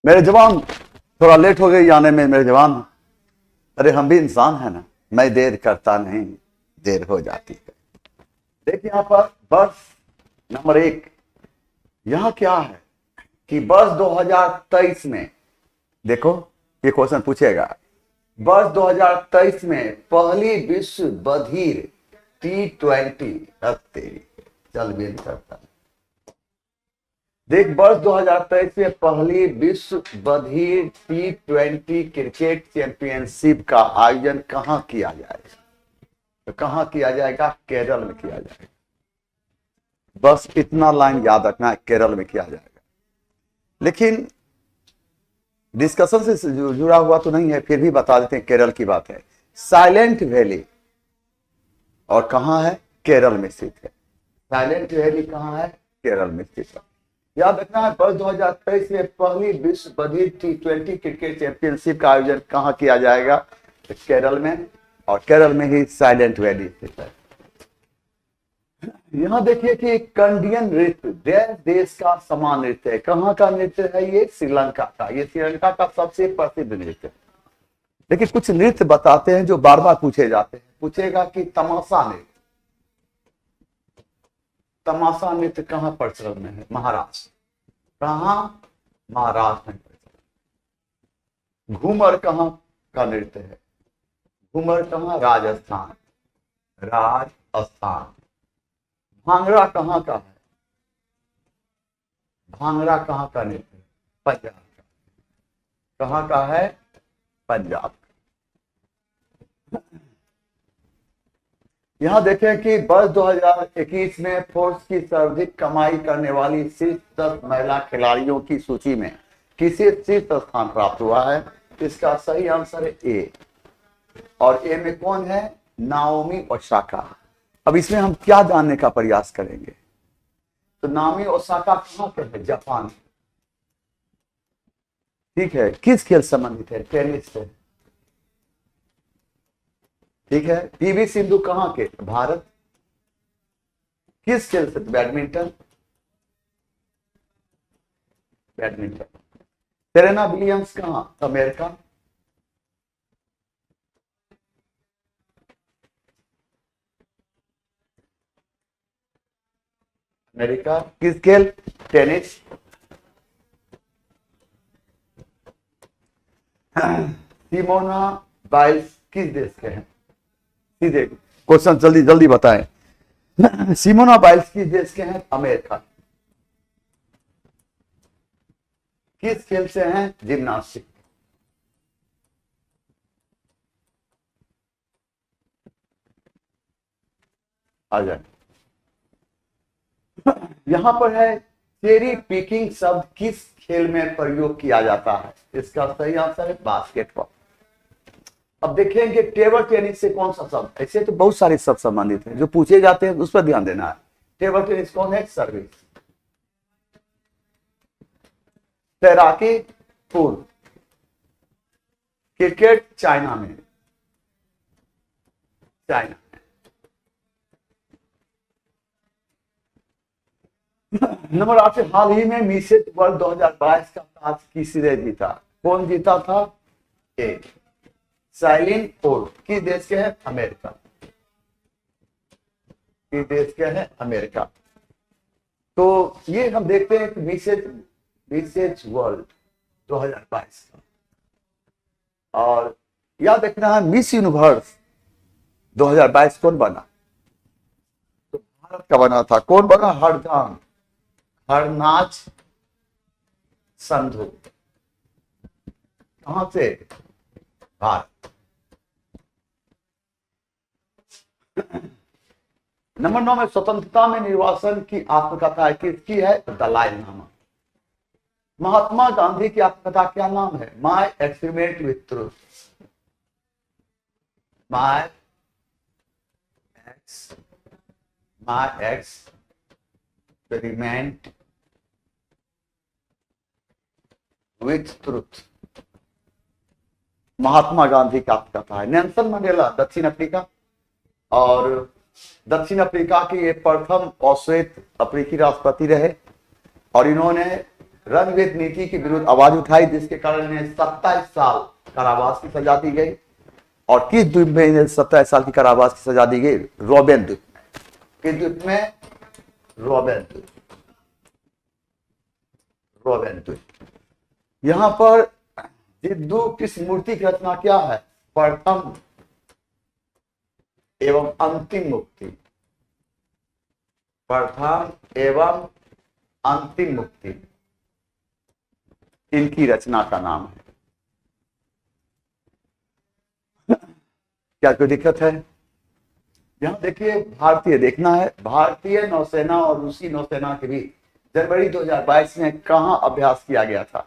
मेरे जवान, थोड़ा लेट हो गई आने में मेरे जवान। अरे हम भी इंसान है ना, मैं देर करता नहीं, देर हो जाती है। देखिए यहाँ पर वर्ष नंबर 1, यहाँ क्या है कि वर्ष 2023 में, देखो ये क्वेश्चन पूछेगा, वर्ष 2023 में पहली विश्व बधिर T20 चल भी नहीं करता। देख, वर्ष 2023 में पहली विश्व बधिर T20 क्रिकेट चैंपियनशिप का आयोजन कहां किया जाएगा? तो कहां किया जाएगा? केरल में किया जाएगा। बस इतना लाइन याद रखना है, केरल में किया जाएगा। लेकिन डिस्कशन से जुड़ा हुआ तो नहीं है, फिर भी बता देते हैं, केरल की बात है। साइलेंट वैली और कहां है? केरल में स्थित है। साइलेंट वैली कहां है? केरल में स्थित है। याद रखना है, वर्ष 2023 में पहली विश्व बधिर T20 क्रिकेट चैंपियनशिप का आयोजन कहां किया जाएगा? तो केरल में, और केरल में ही साइलेंट वैली स्थित है। यहां देखिए कि कंडियन नृत्य देश देश का समान नृत्य है। कहां का नृत्य है ये? श्रीलंका का। ये श्रीलंका का सबसे प्रसिद्ध नृत्य है। लेकिन कुछ नृत्य बताते हैं जो बार बार पूछे जाते हैं। पूछेगा कि तमाशा नृत्य, तमाशा नृत्य कहां प्रचलन में है? महाराष्ट्र। कहां? महाराष्ट्र में प्रचलन। घूमर कहां का नृत्य है? घूमर कहां? राजस्थान। राजस्थान। भांगड़ा कहां का है? भांगड़ा कहां का नृत्य है? पंजाब का। कहां का है? पंजाब का। यहां देखें कि वर्ष 2021 में फोर्स की सर्वाधिक कमाई करने वाली शीर्ष 10 महिला खिलाड़ियों की सूची में किसे शीर्ष स्थान प्राप्त हुआ है? इसका सही आंसर है ए। और ए में कौन है? Naomi Osaka. अब इसमें हम क्या जानने का प्रयास करेंगे? तो नाओमी ओसाका कहां के है? जापान। ठीक है। किस खेल संबंधित है? टेनिस से। ठीक है। पीवी सिंधु कहां के? भारत। किस खेल से? बैडमिंटन। बैडमिंटन। सेरेना विलियम्स कहां? अमेरिका। अमेरिका। किस खेल? टेनिस। सिमोना बाइल्स किस देश के हैं? सीधे क्वेश्चन, जल्दी जल्दी बताएं। सिमोना बाइल्स किस देश के हैं? अमेरिका। किस खेल से हैं? जिम्नास्टिक। आ जाए। यहां पर है चेरी पिकिंग शब्द किस खेल में प्रयोग किया जाता है? इसका सही आंसर है बास्केटबॉल। अब देखेंगे टेबल टेनिस से कौन सा शब्द? ऐसे तो बहुत सारे शब्द संबंधित हैं जो पूछे जाते हैं, उस पर ध्यान देना है। टेबल टेनिस कौन है? सर्विस। तैराकी पूल। क्रिकेट चाइना में। चाइना नंबर 8 से हाल ही में मिसेस वर्ल्ड 2022 का ताज किसने जीता? कौन जीता था? ए साइलिन पोर्ट। किस देश के हैं? अमेरिका। किस देश के हैं? अमेरिका। तो ये हम देखते हैं कि मिसेस वर्ल्ड 2022 का। और याद रखना है, मिस यूनिवर्स 2022 कौन बना? तो भारत का बना था। कौन बना? हरनाज संधू। कहां से? भारत। नंबर 9 में स्वतंत्रता में निर्वासन की आत्मकथा किसकी है? दलाई लामा। महात्मा गांधी की आत्मकथा क्या नाम है? My experiment with truth. My experiment with truth. Mahatma Gandhi की आत्मकथा है। नेल्सन मंडेला दक्षिण अफ्रीका, और दक्षिण अफ्रीका के ये प्रथम अश्वेत अफ्रीकी राष्ट्रपति रहे, और इन्होंने रंगभेद नीति के विरुद्ध आवाज उठाई, जिसके कारण इन्हें 27 साल कारावास की सजा दी गई। और किस द्वीप में इन्हें 27 साल की कारावास की सजा दी गई? रोबेन द्वीप में। किस द्वीप में? रोबेन द्वीप। रोबेन द्वीप। यहां पर जिद्दू किस मूर्ति की रचना क्या है? प्रथम एवं अंतिम मुक्ति। प्रथम एवं अंतिम मुक्ति इनकी रचना का नाम है। क्या कोई दिक्कत है? यहां देखिए, भारतीय देखना है, भारतीय नौसेना और रूसी नौसेना के बीच जनवरी 2022 में कहां अभ्यास किया गया था?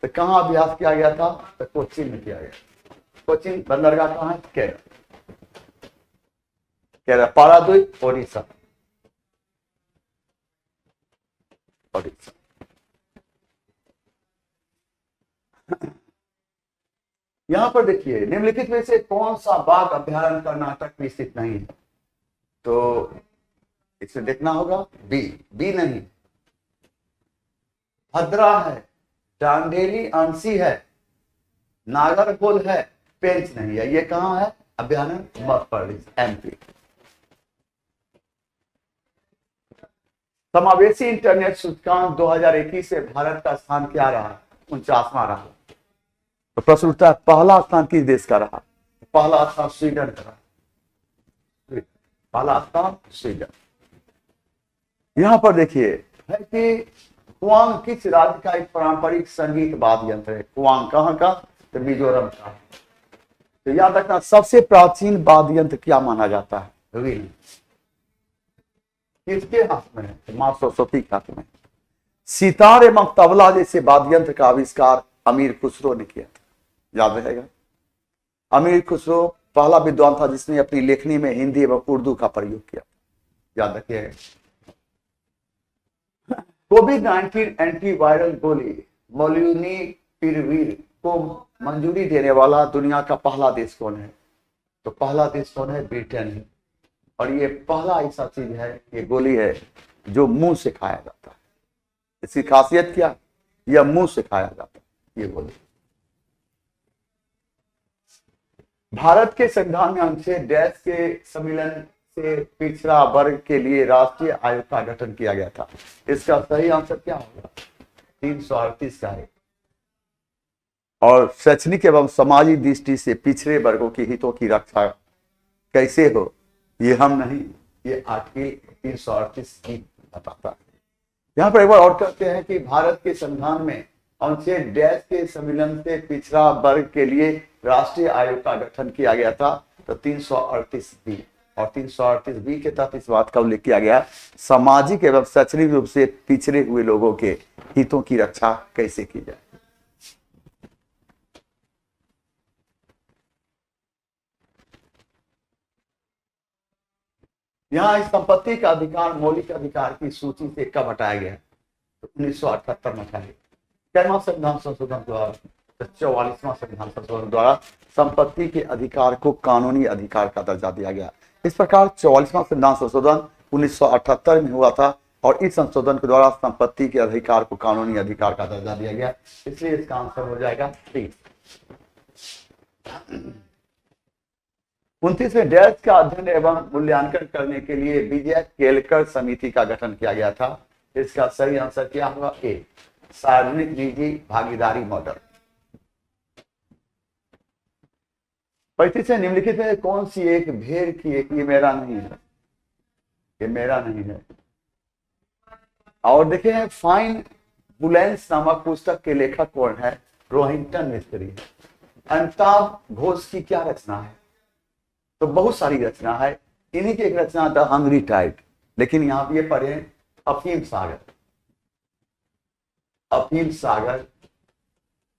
तो कहां अभ्यास किया गया था? तो कोचीन में किया गया। कोचीन बंदरगाह कहां है? केरल। केरल, पारादीप, ओडिशा। ओडिशा। यहां पर देखिए, निम्नलिखित में से कौन सा बाघ अभ्यारण्य कर्नाटक में स्थित नहीं है? तो इसे देखना होगा। बी। बी नहीं, भद्रा है, डांडेली अंशी है, नागरकोल है, पेंच नहीं है। ये कहां है? अभ्यारण्य मध्य प्रदेश, एमपी। समावेशी इंटरनेट सूचकांक 2021 से भारत का स्थान क्या रहा? 49वां रहा। तो प्रश्न उठता है, पहला स्थान किस देश का रहा? पहला स्थान स्वीडन का रहा। पहला स्थान स्वीडन। यहां पर देखिए है कि कुआंग किस राज्य का एक पारंपरिक संगीत वाद्य यंत्र है? कुआंग कहां का? तो मिजोरम का। तो याद रखना, सबसे प्राचीन वाद्य यंत्र क्या माना जाता है? वीणा। किसके हाथ में है? तो मां सरस्वती के हाथ में। सितार एवं तबला जैसे वाद्य यंत्र का आविष्कार अमीर खुसरो ने किया था, याद रहेगा। अमीर खुसरो पहला विद्वान था जिसने अपनी लेखनी में हिंदी एवं उर्दू का प्रयोग किया, याद रखिएगा। कोविड-19 एंटीवायरल गोली मोलनुपिराविर को मंजूरी देने वाला दुनिया का पहला देश कौन है? तो पहला देश कौन है? ब्रिटेन है। और ये पहला ऐसा चीज है, ये गोली है जो मुंह से खाया जाता है। इसकी खासियत क्या? यह मुंह से खाया जाता है, ये गोली। भारत के संविधान में अनुच्छेद डैश के सम्मेलन से पिछड़ा वर्ग के लिए राष्ट्रीय आयोग का गठन किया गया था। इसका सही आंसर क्या होगा? 338 का है। और शैक्षणिक एवं सामाजिक दृष्टि से पिछड़े वर्गों के हितों की रक्षा कैसे हो, ये हम नहीं, ये आर्टिकल 338 की बताता है। यहां पर एक बार और कहते हैं कि भारत के संविधान में अनुच्छेद डैश के सम्मेलन से पिछड़ा वर्ग के लिए राष्ट्रीय आयोग का गठन किया गया था। तो 338 बी, और 338 बी के तहत इस बात का उल्लेख किया गया, सामाजिक एवं शैक्षणिक रूप से पिछड़े हुए लोगों के हितों की रक्षा कैसे की जाए। यहां इस संपत्ति का अधिकार मौलिक अधिकार की सूची से कब हटाया गया? तो 1978 में हटाया गया। क्या संविधान संशोधन द्वारा? 44वां संविधान संशोधन द्वारा संपत्ति के अधिकार को कानूनी अधिकार का दर्जा दिया गया। इस प्रकार 44वां संविधान संशोधन 1978 में हुआ था और इस संशोधन के द्वारा संपत्ति के अधिकार को कानूनी अधिकार का दर्जा दिया गया। इसलिए इसका आंसर हो जाएगा 3। 29वें डैश का अध्ययन एवं मूल्यांकन करने के लिए विजय केलकर समिति का गठन किया गया था। इसका सही आंसर क्या होगा? ए, सार्वजनिक निजी भागीदारी मॉडल। 35 से निम्नलिखित में कौन सी एक भेड़ की एक, ये मेरा नहीं है, ये मेरा नहीं है। और देखें, फाइन बुलेंस नामक पुस्तक के लेखक कौन है? रोहिंटन मिस्त्री। अमिताभ घोष की क्या रचना है? तो बहुत सारी रचना है, इन्हीं की एक रचना द हंग्री टाइड, लेकिन यहां पे ये पढ़े अफीम सागर। अफीम सागर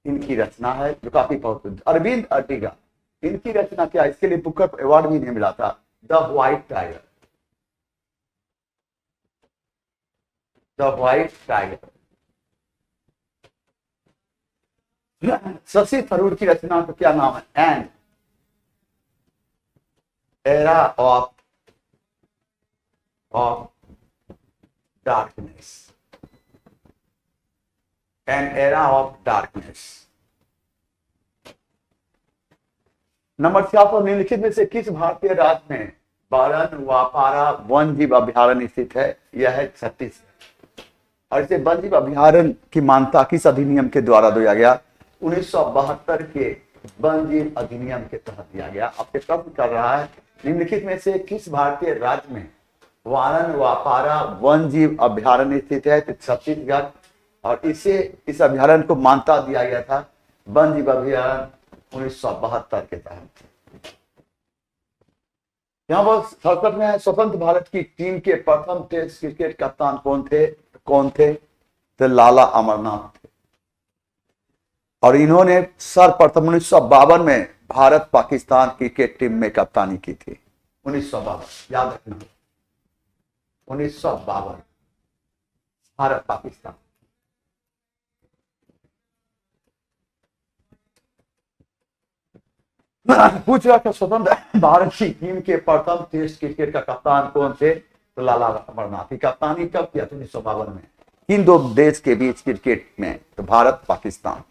इनकी रचना है जो काफी बहुत। अरविंद अर्टिगा, इनकी रचना क्या? इसके लिए बुकर अवार्ड भी नहीं मिला था। The white tiger. The white tiger. Shashi Tharoor की रचना का क्या नाम है? An era of darkness. An era of darkness. Number 4 पर निम्नलिखित में से किस भारतीय राज्य में बारनवापारा वन जीव अभ्यारण्य स्थित है? यह है छत्तीसगढ़। और इसे वन जीव अभ्यारण्य की मान्यता किस अधिनियम के द्वारा दिया गया? 1972 के वन जीव अधिनियम के तहत दिया गया। आपके प्रश्न कर रहा है निम्नलिखित में से किस भारतीय राज्य में बारनवापारा वन जीव अभ्यारण्य स्थित है? तो छत्तीसगढ़। और इस अभ्यारण्य को मान्यता दिया गया था वन जीव अभ्यारण्य 1972 के तहत। यहाँ पर 67 में स्वतंत्र भारत की टीम के प्रथम टेस्ट क्रिकेट कप्तान कौन थे? तो लाला अमरनाथ थे। और इन्होंने सर्वप्रथम 1952 में भारत पाकिस्तान क्रिकेट टीम में कप्तानी की थी। 1952 याद रखना, 1952 भारत पाकिस्तान। पूछ रहा था स्वतंत्र भारत की टीम के प्रथम टेस्ट क्रिकेट का कप्तान कौन थे? तो लाला अमरनाथ। की कप्तानी कब किया? 1952 में। इन दो देश के बीच क्रिकेट में, तो भारत पाकिस्तान।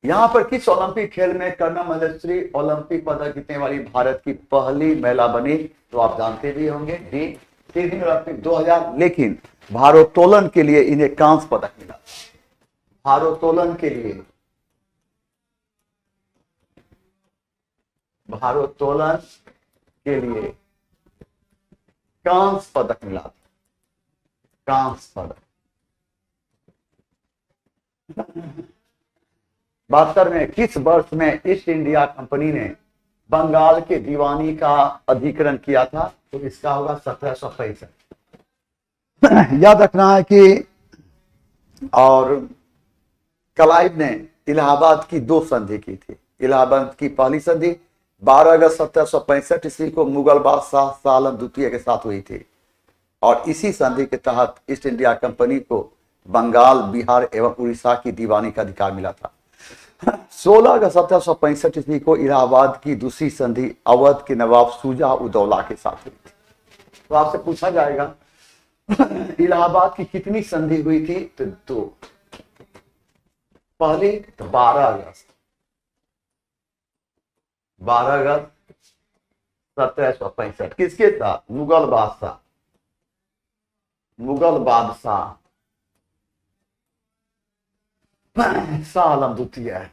यहां पर किस ओलंपिक खेल में कर्णा मल्लेश्वरी ओलंपिक पदक जीतने वाली भारत की पहली महिला बनी? तो आप जानते भी होंगे डी सिडनी ओलंपिक 2000। लेकिन भारोत्तोलन के लिए इन्हें कांस्य पदक मिला। भारोत्तोलन के लिए कांस्य पदक मिला। कांस्य पदक 72 में किस वर्ष में ईस्ट इंडिया कंपनी ने बंगाल के दीवानी का अधिग्रहण किया था? तो इसका होगा 1765। याद रखना है कि और क्लाइव ने इलाहाबाद की 2 संधि की थी। इलाहाबाद की पहली संधि 12 अगस्त 1765 ईस्वी को मुगल बादशाह शाह आलम द्वितीय के साथ हुई थी। और इसी संधि के तहत ईस्ट इंडिया कंपनी को बंगाल, बिहार एवं उड़ीसा की दीवानी का अधिकार मिला था। 16 अगस्त 1765 ईस्वी को इलाहाबाद की दूसरी संधि अवध के नवाब शुजा उदौला के साथ हुई थी। तो आपसे पूछा जाएगा इलाहाबाद की कितनी संधि हुई थी? तो 2। पहली तो 12 अगस्त 1765 किसके साथ? मुगल बादशाह शाह आलम द्वितीय।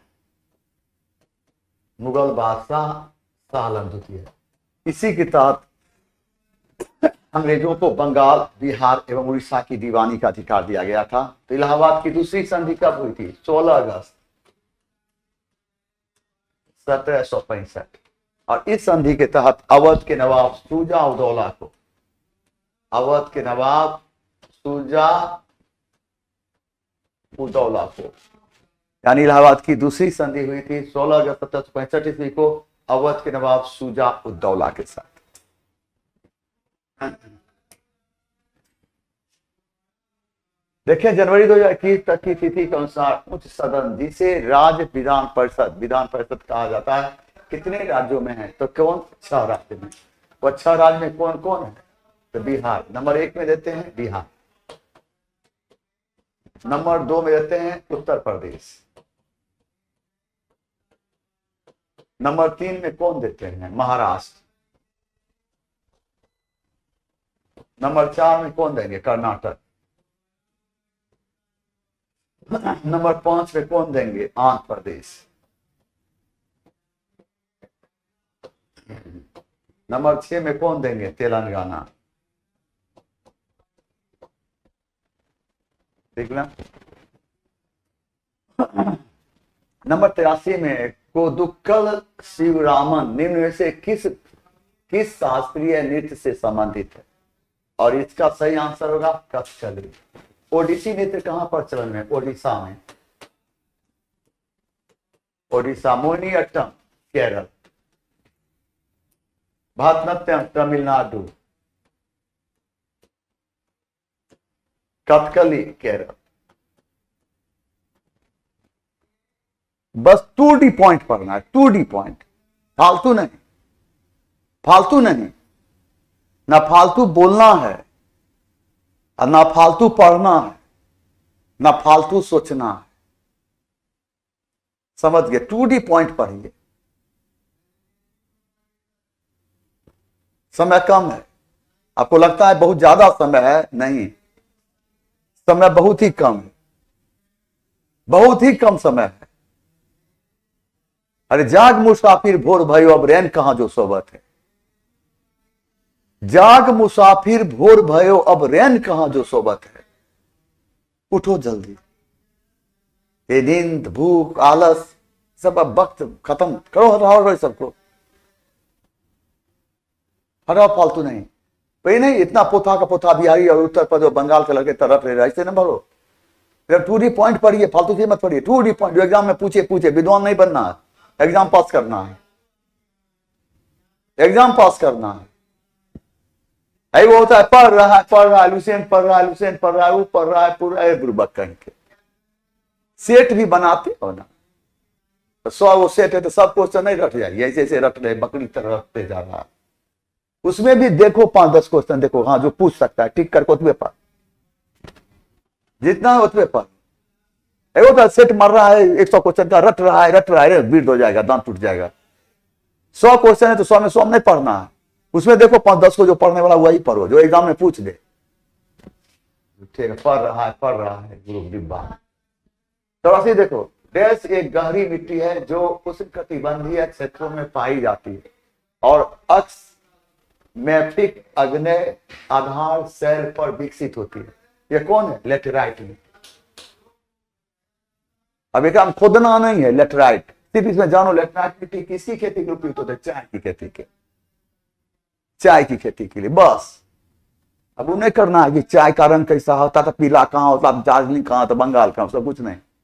मुगल बादशाह शाह आलम द्वितीय। इसी के तहत अंग्रेजों को बंगाल, बिहार एवं उड़ीसा की दीवानी का अधिकार दिया गया था। तो इलाहाबाद की दूसरी संधि कब हुई थी? 16 अगस्त 1765। और इस संधि के तहत अवध के नवाब शुजा उदौला को यानी इलाहाबाद की दूसरी संधि हुई थी 16 अगस्त 1765 ईस्वी को अवध के नवाब शुजा उदौला के साथ। देखिए जनवरी 2021 तक की तिथि के अनुसार उच्च सदन, जिसे राज्य विधान परिषद कहा जाता है, कितने राज्यों में है? तो कौन? 6 राज्य में। वो 6 राज्य में कौन कौन है? तो बिहार नंबर 1 में देते हैं बिहार, नंबर 2 में देते हैं उत्तर प्रदेश, नंबर 3 में कौन देते हैं? महाराष्ट्र, नंबर 4 में कौन देंगे? कर्नाटक, नंबर 5 में कौन देंगे? आंध्र प्रदेश, नंबर 6 में कौन देंगे? तेलंगाना। ठीक ना। नंबर 83 में कोदुक्कल शिवरामन निम्न में से किस शास्त्रीय नृत्य से संबंधित है? और इसका सही आंसर होगा कथकली। ओडिसी नृत्य कहां पर चलन में? ओडिशा में। ओडिशा। मोहिनीअट्टम केरल, भरतनाट्यम तमिलनाडु, कथकली केरल। बस 2D पॉइंट पढ़ना है, 2D पॉइंट, फालतू नहीं ना फालतू बोलना है। और ना फालतू पढ़ना है, ना फालतू सोचना है। समझ गए? 2D पॉइंट पढ़िए। समय कम है, आपको लगता है बहुत ज्यादा समय है, नहीं, समय बहुत ही कम है, बहुत ही कम समय है। अरे जाग मुसाफिर भोर भयो अब रैन कहां जो सोबत है। जाग मुसाफिर भोर भयो अब रैन कहां जो सोबत है। उठो जल्दी, ये नींद भूख आलस सब अब वक्त खत्म करो, हटाओ सबको, हटाओ, फालतू नहीं। वही नहीं, इतना पोथा का पोथा बिहारी और उत्तर प्रदेश और बंगाल के लड़के तरफ ले रहे, ऐसे न भरो। फिर 2D पॉइंट पढ़िए, फालतू चीज मत पढ़िए। 2D पॉइंट जो एग्जाम में पूछे, विद्वान नहीं बनना है, एग्जाम पास करना है, एग्जाम पास करना है। ऐ वो होता है पढ़ रहा है लुसेंट पढ़ रहा है, लुसेंट पढ़ रहा है, वो पढ़ रहा है पूरा बुर्बक कहीं के। सेट भी बनाते हो ना, तो 100 वो सेट है तो सब क्वेश्चन नहीं रट जाएगी, ऐसे ऐसे रट रहे, बकरी तरह रटते जा रहा है। उसमें भी देखो 5-10 क्वेश्चन देखो, हाँ जो पूछ सकता है टिक करके उतने पर, जितना है उतने पर। एगो तो सेट मर रहा है 100 क्वेश्चन का, रट रहा है, बीट हो जाएगा, दांत टूट जाएगा। 100 क्वेश्चन है तो 100 में 100 नहीं पढ़ना है, उसमें देखो 5-10 को जो पढ़ने वाला वही पढ़ो, जो एग्जाम में पूछ दे। ठीक है, पढ़ रहा है गुरु डिब्बा। तो ऐसे देखो, देश एक गहरी मिट्टी है जो उष्णकटिबंधीय क्षेत्रों में पाई जाती है और अक्स मैफिक अग्नेय आधार शैल पर विकसित होती है। ये कौन है? लेटराइट में। अब एक काम खोदना नहीं है, लेटराइट सिर्फ इसमें जानो, लेटराइट मिट्टी किसकी खेती के उपयुक्त होते? चाय की खेती के, चाय की खेती के लिए बस। अब उन्हें करना है कि चाय का रंग कैसा होता था, पीला कहां होता, दार्जिलिंग कहां होता, बंगाल कहां, सब कुछ नहीं।